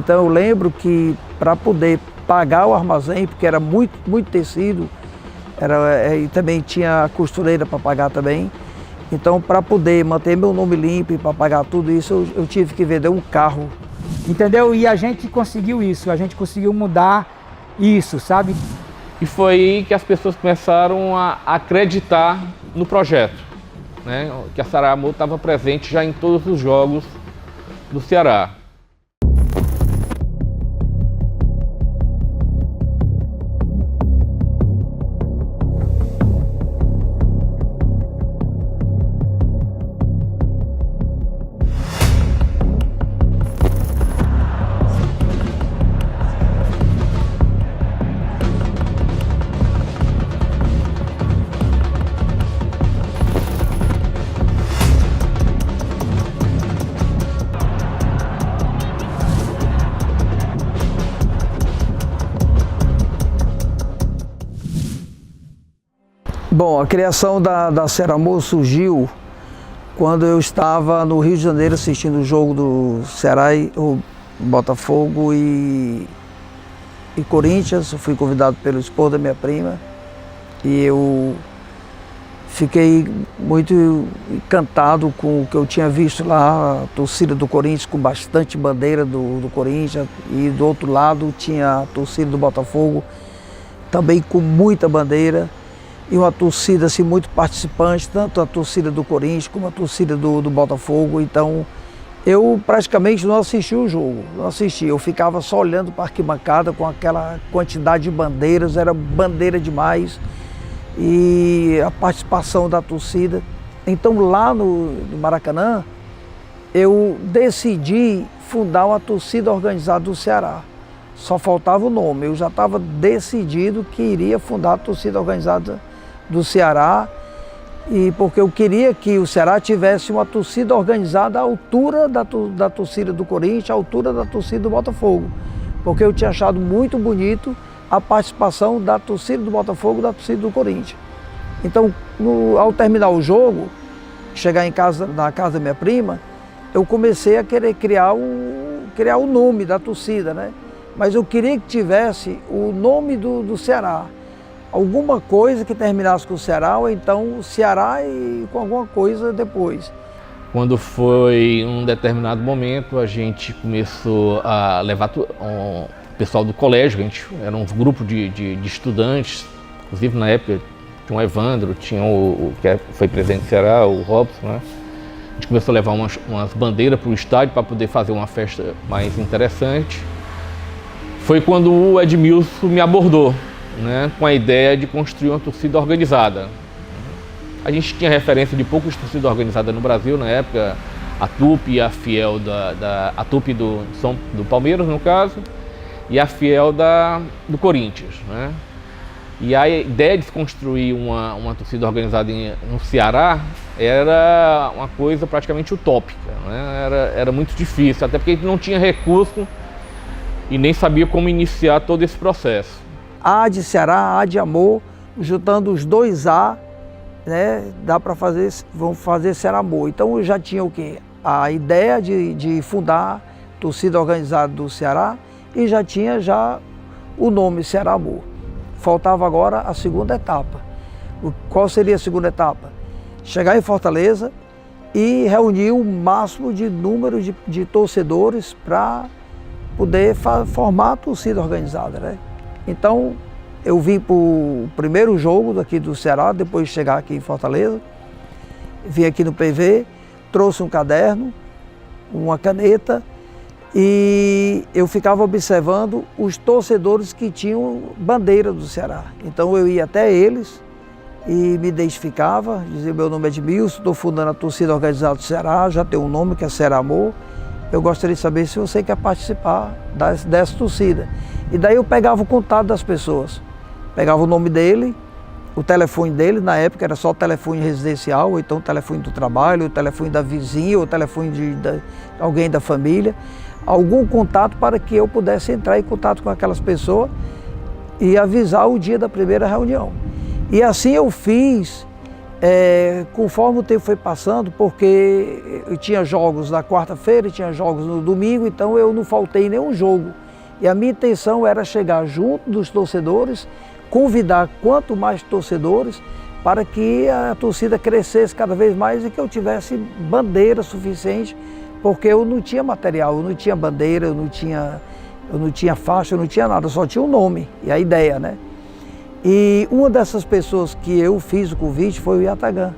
Então eu lembro que para poder pagar o armazém, porque era muito tecido, e também tinha a costureira para pagar também. Então, para poder manter meu nome limpo e para pagar tudo isso, eu tive que vender um carro. Entendeu? E a gente conseguiu isso, a gente conseguiu mudar isso, sabe? E foi aí que as pessoas começaram a acreditar no projeto, né? Que a Ceará Amor estava presente já em todos os jogos do Ceará. Bom, a criação da Ceará Amor surgiu quando eu estava no Rio de Janeiro assistindo o jogo do Ceará, o Botafogo e Corinthians. Eu fui convidado pelo esposo da minha prima e eu fiquei muito encantado com o que eu tinha visto lá, a torcida do Corinthians com bastante bandeira do Corinthians, e do outro lado tinha a torcida do Botafogo também com muita bandeira. E uma torcida assim, muito participante, tanto a torcida do Corinthians como a torcida do Botafogo. Então, eu praticamente não assisti o jogo, não assisti. Eu ficava só olhando para a arquibancada com aquela quantidade de bandeiras, era bandeira demais. E a participação da torcida. Então, lá no Maracanã, eu decidi fundar uma torcida organizada do Ceará. Só faltava o nome, eu já estava decidido que iria fundar a torcida organizada do Ceará, e porque eu queria que o Ceará tivesse uma torcida organizada à altura da torcida do Corinthians, à altura da torcida do Botafogo, porque eu tinha achado muito bonito a participação da torcida do Botafogo e da torcida do Corinthians. Então, ao terminar o jogo, chegar em casa, na casa da minha prima, eu comecei a querer criar o nome da torcida, né? Mas eu queria que tivesse o nome do Ceará. Alguma coisa que terminasse com o Ceará, ou então o Ceará e com alguma coisa depois. Quando foi um determinado momento, a gente começou a levar o pessoal do colégio, era um grupo de estudantes, inclusive na época tinha o Evandro, tinha o que foi presidente do Ceará, o Robson, né? A gente começou a levar umas bandeiras para o estádio para poder fazer uma festa mais interessante. Foi quando o Edmilson me abordou, né, com a ideia de construir uma torcida organizada. A gente tinha referência de poucas torcidas organizadas no Brasil na época, a Tupi e a Fiel a Tupi do Palmeiras, no caso, e a Fiel do Corinthians, né? E a ideia de se construir uma torcida organizada no Ceará era uma coisa praticamente utópica, né? Era muito difícil, até porque a gente não tinha recurso e nem sabia como iniciar todo esse processo. A de Ceará, A de Amor, juntando os dois A, né, vamos fazer Ceará Amor. Então eu já tinha o quê? A ideia de fundar a torcida organizada do Ceará e já tinha o nome Ceará Amor. Faltava agora a segunda etapa. Qual seria a segunda etapa? Chegar em Fortaleza e reunir o máximo de número de torcedores para poder formar a torcida organizada, né? Então, eu vim para o primeiro jogo daqui do Ceará, depois de chegar aqui em Fortaleza. Vim aqui no PV, trouxe um caderno, uma caneta, e eu ficava observando os torcedores que tinham bandeira do Ceará. Então eu ia até eles e me identificava, dizia: meu nome é Edmilson, estou fundando a torcida organizada do Ceará, já tem um nome que é Ceará Amor. Eu gostaria de saber se você quer participar dessa torcida. E daí eu pegava o contato das pessoas, pegava o nome dele, o telefone dele, na época era só o telefone residencial, ou então o telefone do trabalho, o telefone da vizinha, ou o telefone de alguém da família, algum contato para que eu pudesse entrar em contato com aquelas pessoas e avisar o dia da primeira reunião. E assim eu fiz Conforme o tempo foi passando, porque eu tinha jogos na quarta-feira, tinha jogos no domingo, então eu não faltei nenhum jogo. E a minha intenção era chegar junto dos torcedores, convidar quanto mais torcedores, para que a torcida crescesse cada vez mais e que eu tivesse bandeira suficiente, porque eu não tinha material, eu não tinha bandeira, eu não tinha faixa, eu não tinha nada, só tinha um nome e a ideia, né? E uma dessas pessoas que eu fiz o convite foi o Yataghan,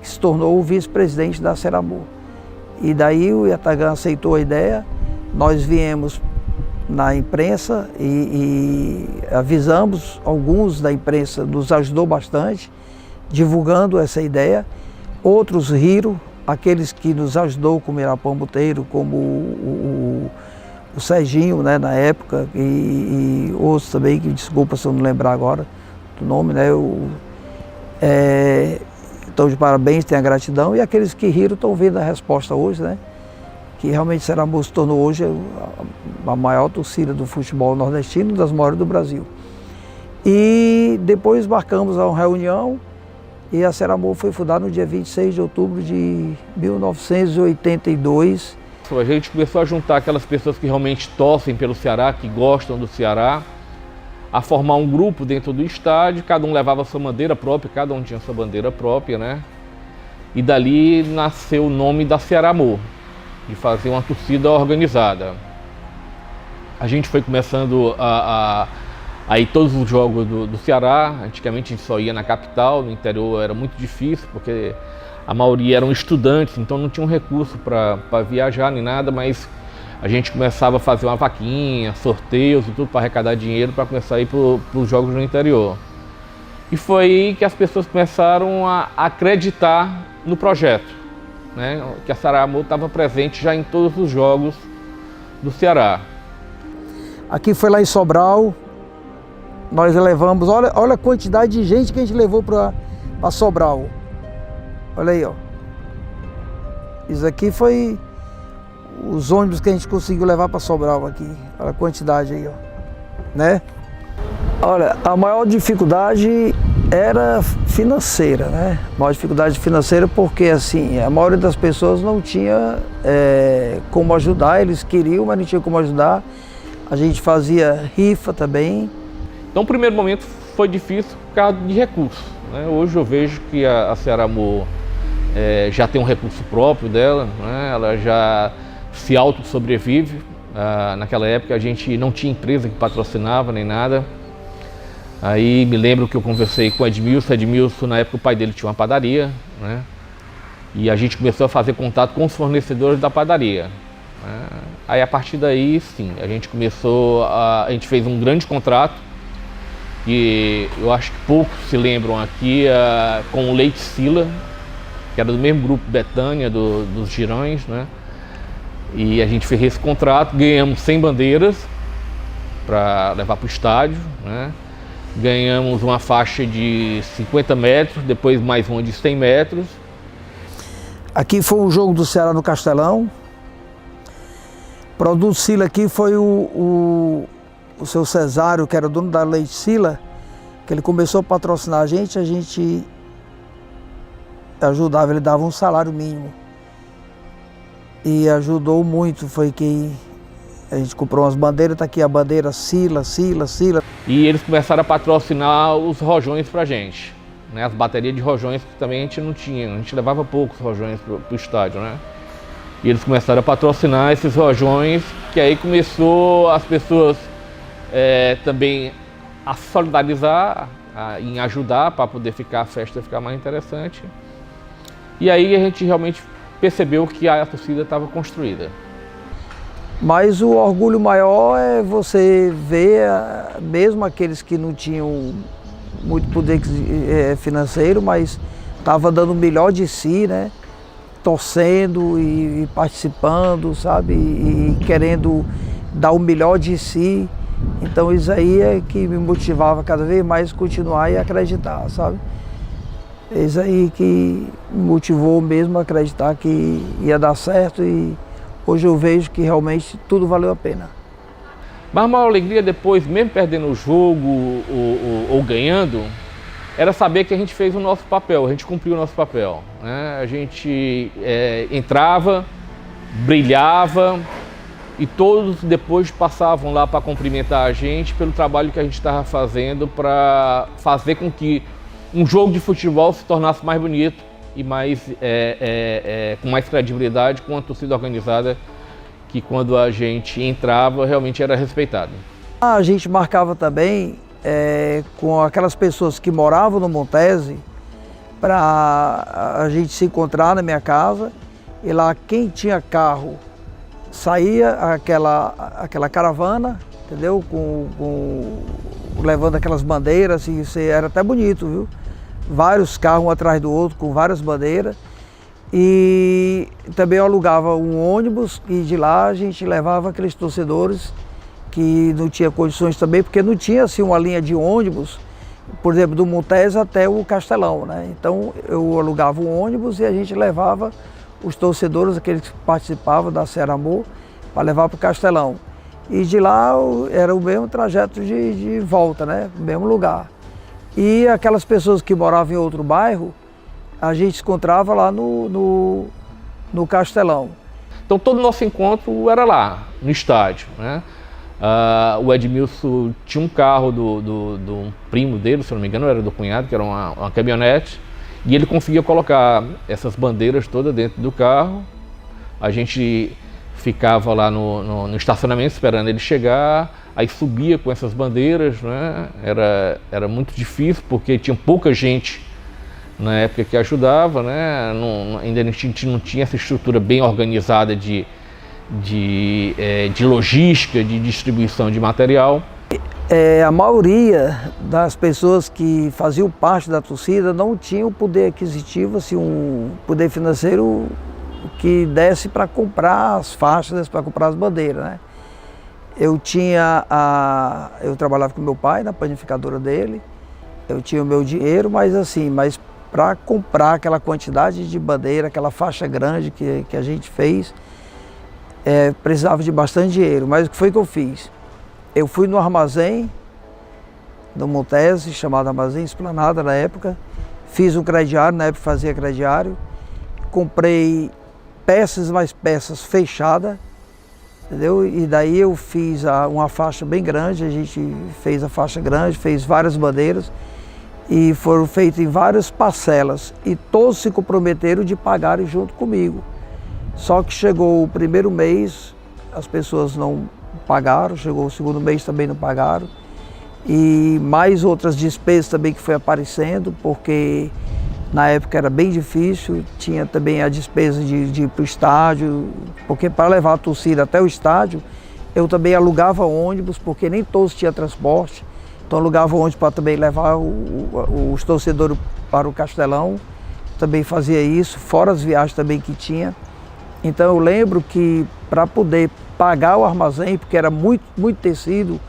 que se tornou o vice-presidente da Ceramur. E daí o Yataghan aceitou a ideia, nós viemos na imprensa e avisamos, alguns da imprensa nos ajudou bastante, divulgando essa ideia. Outros riram, aqueles que nos ajudou, como Irapão Boteiro, como o Serginho, né, na época, e outros também, que desculpa se eu não lembrar agora do nome, né, então de parabéns, tenho a gratidão, e aqueles que riram estão vendo a resposta hoje, né, que realmente Ceramur se tornou hoje a maior torcida do futebol nordestino, das maiores do Brasil. E depois marcamos uma reunião e a Ceramur foi fundada no dia 26 de outubro de 1982. A gente começou a juntar aquelas pessoas que realmente torcem pelo Ceará, que gostam do Ceará, a formar um grupo dentro do estádio, cada um levava sua bandeira própria, cada um tinha sua bandeira própria, né? E dali nasceu o nome da Ceramur, de fazer uma torcida organizada. A gente foi começando a ir todos os jogos do Ceará. Antigamente a gente só ia na capital, no interior era muito difícil, porque a maioria eram estudantes, então não tinha um recurso para viajar nem nada, mas a gente começava a fazer uma vaquinha, sorteios e tudo para arrecadar dinheiro para começar a ir para os jogos no interior. E foi aí que as pessoas começaram a acreditar no projeto, né? Que a Ceramur estava presente já em todos os jogos do Ceará. Aqui foi lá em Sobral, nós levamos, olha a quantidade de gente que a gente levou para Sobral. Olha aí, ó. Isso aqui foi os ônibus que a gente conseguiu levar para Sobral aqui. Olha a quantidade aí, ó. Né? Olha, a maior dificuldade era financeira, né? A maior dificuldade financeira porque, assim, a maioria das pessoas não tinha como ajudar, eles queriam, mas não tinha como ajudar. A gente fazia rifa também. Então, o primeiro momento foi difícil por causa de recursos, né? Hoje eu vejo que a Ceramur já tem um recurso próprio dela, né? Ela já se auto-sobrevive. Naquela época a gente não tinha empresa que patrocinava nem nada. Aí me lembro que eu conversei com o Edmilson, na época o pai dele tinha uma padaria, né? E a gente começou a fazer contato com os fornecedores da padaria, né? Aí a partir daí, sim, a gente gente fez um grande contrato, e eu acho que poucos se lembram aqui, com o Leite Sila, que era do mesmo grupo Betânia, dos Girões, né? E a gente fez esse contrato, ganhamos 100 bandeiras para levar para o estádio, né? Ganhamos uma faixa de 50 metros, depois mais uma de 100 metros. Aqui foi o jogo do Ceará no Castelão. O produto Sila aqui foi o seu Cesário, que era dono da Leite Sila, que ele começou a patrocinar a gente ajudava, ele dava um salário mínimo. E ajudou muito, foi que a gente comprou umas bandeiras, tá aqui a bandeira Sila. E eles começaram a patrocinar os rojões pra gente, né? As baterias de rojões que também a gente não tinha, a gente levava poucos rojões pro estádio, né? E eles começaram a patrocinar esses rojões, que aí começou as pessoas também a solidarizar, em ajudar para poder a festa ficar mais interessante. E aí a gente realmente percebeu que a torcida estava construída. Mas o orgulho maior é você ver, mesmo aqueles que não tinham muito poder financeiro, mas estava dando o melhor de si, né? Torcendo e participando, sabe? E querendo dar o melhor de si. Então isso aí é que me motivava cada vez mais a continuar e acreditar, sabe? É isso aí que me motivou mesmo a acreditar que ia dar certo, e hoje eu vejo que realmente tudo valeu a pena. Mas a maior alegria depois, mesmo perdendo o jogo ou ganhando, era saber que a gente fez o nosso papel, a gente cumpriu o nosso papel, né? A gente entrava, brilhava e todos depois passavam lá para cumprimentar a gente pelo trabalho que a gente estava fazendo para fazer com que um jogo de futebol se tornasse mais bonito e mais, com mais credibilidade, com uma torcida organizada que quando a gente entrava realmente era respeitada. A gente marcava também com aquelas pessoas que moravam no Montese para a gente se encontrar na minha casa e lá quem tinha carro saía aquela caravana, entendeu? Levando aquelas bandeiras, e isso era até bonito, viu? Vários carros um atrás do outro com várias bandeiras. E também eu alugava um ônibus e de lá a gente levava aqueles torcedores que não tinha condições também, porque não tinha assim uma linha de ônibus, por exemplo, do Montese até o Castelão, né? Então eu alugava um ônibus e a gente levava os torcedores, aqueles que participavam da Ceará Amor, para levar para o Castelão. E de lá era o mesmo trajeto de volta, né? O mesmo lugar. E aquelas pessoas que moravam em outro bairro, a gente se encontrava lá no Castelão. Então todo o nosso encontro era lá, no estádio, né? O Edmilson tinha um carro do primo dele, se não me engano, era do cunhado, que era uma caminhonete, e ele conseguia colocar essas bandeiras todas dentro do carro. A gente ficava lá no estacionamento esperando ele chegar, aí subia com essas bandeiras, né? Era muito difícil porque tinha pouca gente na época que ajudava, né? Ainda a gente não tinha essa estrutura bem organizada de logística, de distribuição de material. A maioria das pessoas que faziam parte da torcida não tinha o poder aquisitivo, assim, um poder financeiro que desse para comprar as faixas, para comprar as bandeiras, né? Eu trabalhava com meu pai na panificadora dele, eu tinha o meu dinheiro, mas para comprar aquela quantidade de bandeira, aquela faixa grande que a gente fez, precisava de bastante dinheiro. Mas o que foi que eu fiz? Eu fui no armazém do Montese, chamado Armazém Esplanada na época, fiz um crediário, na época fazia crediário, comprei peças mais peças fechadas, entendeu? E daí eu fiz uma faixa bem grande, a gente fez a faixa grande, fez várias bandeiras e foram feitas em várias parcelas e todos se comprometeram de pagarem junto comigo. Só que chegou o primeiro mês, as pessoas não pagaram, chegou o segundo mês também não pagaram e mais outras despesas também que foi aparecendo, porque na época era bem difícil, tinha também a despesa de ir para o estádio, porque para levar a torcida até o estádio, eu também alugava ônibus, porque nem todos tinham transporte, então alugava ônibus para também levar os torcedores para o Castelão, também fazia isso, fora as viagens também que tinha. Então eu lembro que para poder pagar o armazém, porque era muito tecido,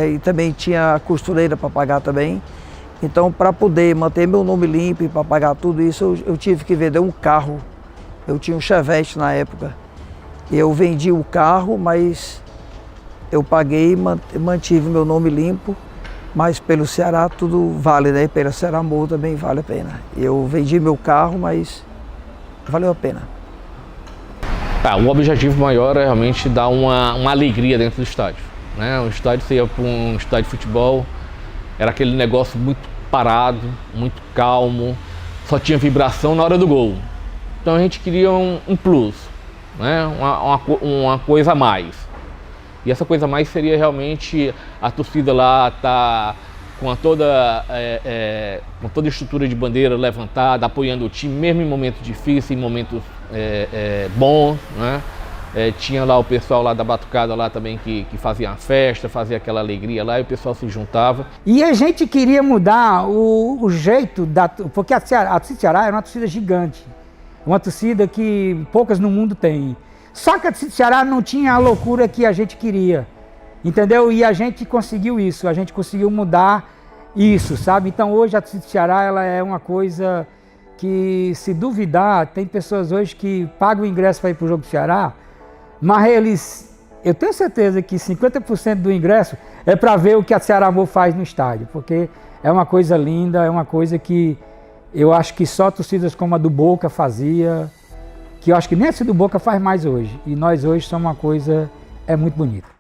e também tinha a costureira para pagar também. Então, para poder manter meu nome limpo e para pagar tudo isso, eu tive que vender um carro. Eu tinha um Chevette na época. Eu vendi o carro, mas eu paguei e mantive meu nome limpo. Mas pelo Ceará tudo vale, né? Pela Ceará Amor também vale a pena. Eu vendi meu carro, mas valeu a pena. O objetivo maior é realmente dar uma alegria dentro do estádio, né? O estádio, você ia para um estádio de futebol, era aquele negócio muito parado, muito calmo, só tinha vibração na hora do gol. Então a gente queria um plus, né? Uma coisa a mais. E essa coisa a mais seria realmente a torcida lá tá com toda a estrutura de bandeira levantada, apoiando o time, mesmo em momentos difíceis, em momentos bons, né? Tinha lá o pessoal lá da Batucada lá também que fazia uma festa, fazia aquela alegria lá e o pessoal se juntava. E a gente queria mudar o jeito, porque a torcida Ceará era uma torcida gigante, uma torcida que poucas no mundo têm. Só que a torcida Ceará não tinha a loucura que a gente queria, entendeu? E a gente conseguiu isso, a gente conseguiu mudar isso, sabe? Então hoje a torcida Ceará ela é uma coisa que, se duvidar, tem pessoas hoje que pagam o ingresso para ir para o jogo do Ceará, mas eu tenho certeza que 50% do ingresso é para ver o que a Ceará Amor faz no estádio, porque é uma coisa linda, é uma coisa que eu acho que só torcidas como a do Boca fazia, que eu acho que nem essa do Boca faz mais hoje. E nós hoje somos uma coisa, é muito bonita.